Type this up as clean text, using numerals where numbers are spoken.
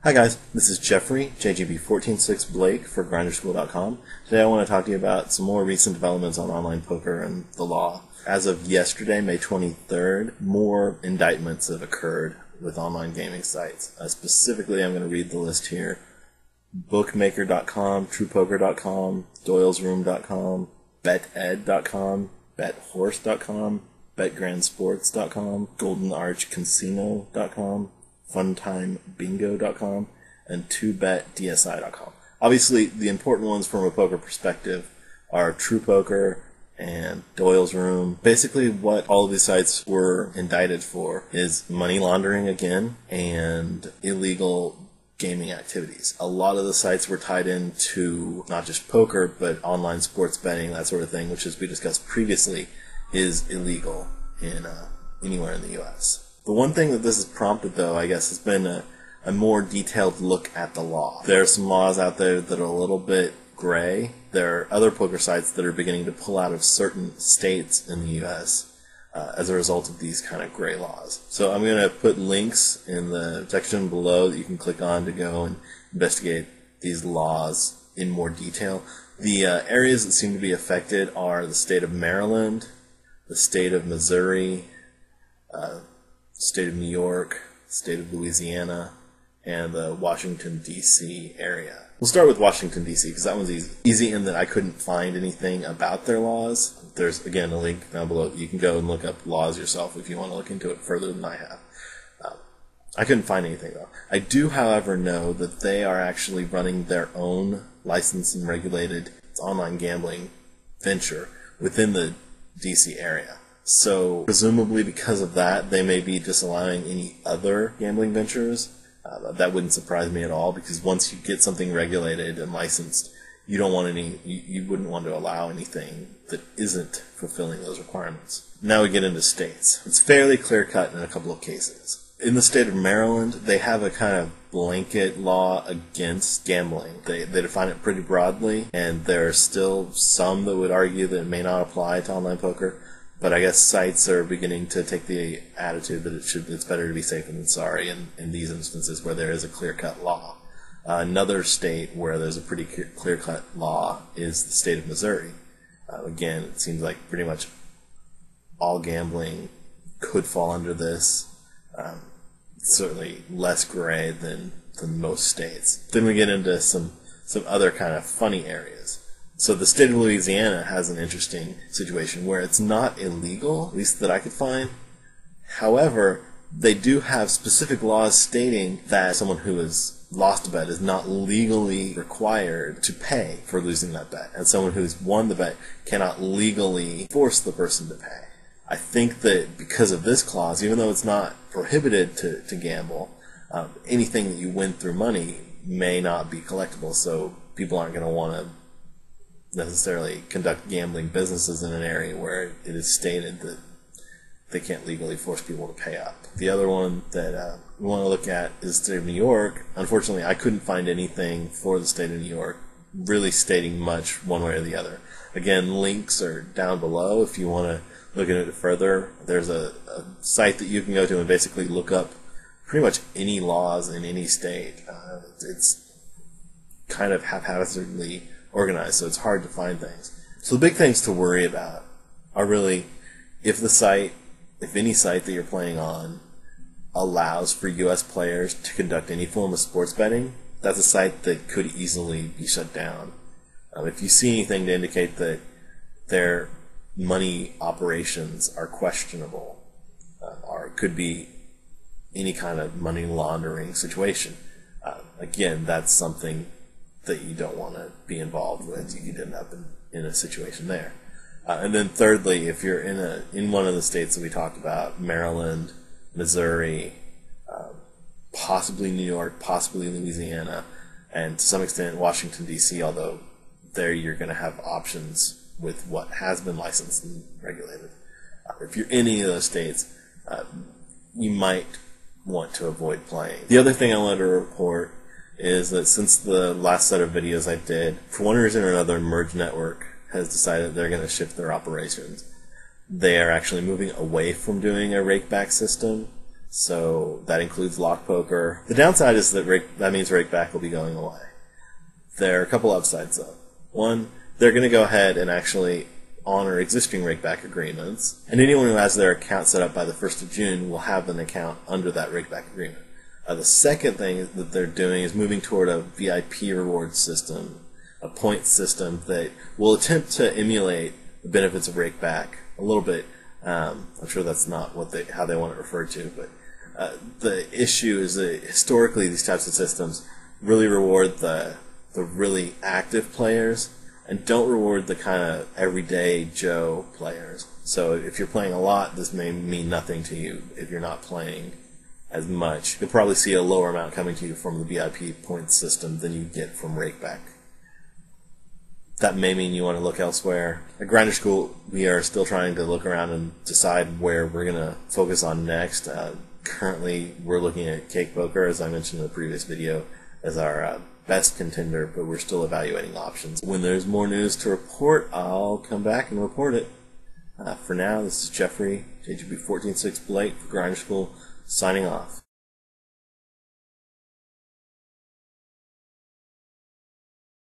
Hi guys, this is Jeffrey, JGB146 Blake for GrinderSchool.com. Today I want to talk to you about some more recent developments on online poker and the law. As of yesterday, May 23rd, more indictments have occurred with online gaming sites. Specifically, I'm going to read the list here. Bookmaker.com, TruePoker.com, DoylesRoom.com, BetEd.com, BetHorse.com, BetGrandSports.com, GoldenArchCasino.com, FuntimeBingo.com, and 2BetDSI.com. Obviously, the important ones from a poker perspective are TruePoker and Doyle's Room. Basically, what all of these sites were indicted for is money laundering again and illegal gaming activities. A lot of the sites were tied into not just poker, but online sports betting, that sort of thing, which, as we discussed previously, is illegal in anywhere in the U.S. The one thing that this has prompted, though, I guess, has been a more detailed look at the law. There are some laws out there that are a little bit gray. There are other poker sites that are beginning to pull out of certain states in the U.S. As a result of these kind of gray laws. So I'm going to put links in the section below that you can click on to go and investigate these laws in more detail. The areas that seem to be affected are the state of Maryland, the state of Missouri, state of New York, state of Louisiana, and the Washington, D.C. area. We'll start with Washington, D.C. because that one's easy in that I couldn't find anything about their laws. There's, again, a link down below. You can go and look up laws yourself if you want to look into it further than I have. I couldn't find anything, though. I do, however, know that they are actually running their own licensed and regulated online gambling venture within the D.C. area. So, presumably because of that, they may be disallowing any other gambling ventures. That wouldn't surprise me at all, because once you get something regulated and licensed, you wouldn't want to allow anything that isn't fulfilling those requirements. Now we get into states. It's fairly clear-cut in a couple of cases. In the state of Maryland, they have a kind of blanket law against gambling. They define it pretty broadly, and there are still some that would argue that it may not apply to online poker. But I guess sites are beginning to take the attitude that it's better to be safe than sorry in these instances where there is a clear-cut law. Another state where there's a pretty clear-cut law is the state of Missouri. Again, it seems like pretty much all gambling could fall under this. Certainly less gray than most states. Then we get into some other kind of funny areas. So the state of Louisiana has an interesting situation where it's not illegal, at least that I could find. However, they do have specific laws stating that someone who has lost a bet is not legally required to pay for losing that bet, and someone who's won the bet cannot legally force the person to pay. I think that because of this clause, even though it's not prohibited to gamble, anything that you win through money may not be collectible, so people aren't going to want to necessarily conduct gambling businesses in an area where it is stated that they can't legally force people to pay up. The other one that we want to look at is the state of New York. Unfortunately, I couldn't find anything for the state of New York really stating much one way or the other. Again, links are down below if you want to look into it further. There's a site that you can go to and basically look up pretty much any laws in any state. It's kind of haphazardly organized, so it's hard to find things. So the big things to worry about are really if any site that you're playing on allows for U.S. players to conduct any form of sports betting, that's a site that could easily be shut down. If you see anything to indicate that their money operations are questionable, or could be any kind of money laundering situation, again, that's something that you don't want to be involved with. You could end up in a situation there. And then thirdly, if you're in one of the states that we talked about, Maryland, Missouri, possibly New York, possibly Louisiana, and to some extent Washington, D.C., although there you're going to have options with what has been licensed and regulated. If you're in any of those states, you might want to avoid playing. The other thing I wanted to report is that since the last set of videos I did, for one reason or another, Merge Network has decided they're going to shift their operations. They are actually moving away from doing a rakeback system. So that includes lock poker. The downside is that means rakeback will be going away. There are a couple upsides though. One, they're going to go ahead and actually honor existing rakeback agreements, and anyone who has their account set up by the 1st of June will have an account under that rakeback agreement. The second thing that they're doing is moving toward a VIP reward system, a point system that will attempt to emulate the benefits of rakeback a little bit. I'm sure that's not how they want it referred to, but the issue is that historically these types of systems really reward the really active players and don't reward the kind of everyday Joe players. So if you're playing a lot, this may mean nothing to you. If you're not playing as much, you'll probably see a lower amount coming to you from the VIP points system than you get from rakeback. That may mean you want to look elsewhere. At Grinder School, we are still trying to look around and decide where we're going to focus on next. Currently, we're looking at cake poker, as I mentioned in the previous video, as our best contender, but we're still evaluating options. When there's more news to report, I'll come back and report it. For now, this is Jeffrey, JGB 146 Blake for Grinder School, signing off.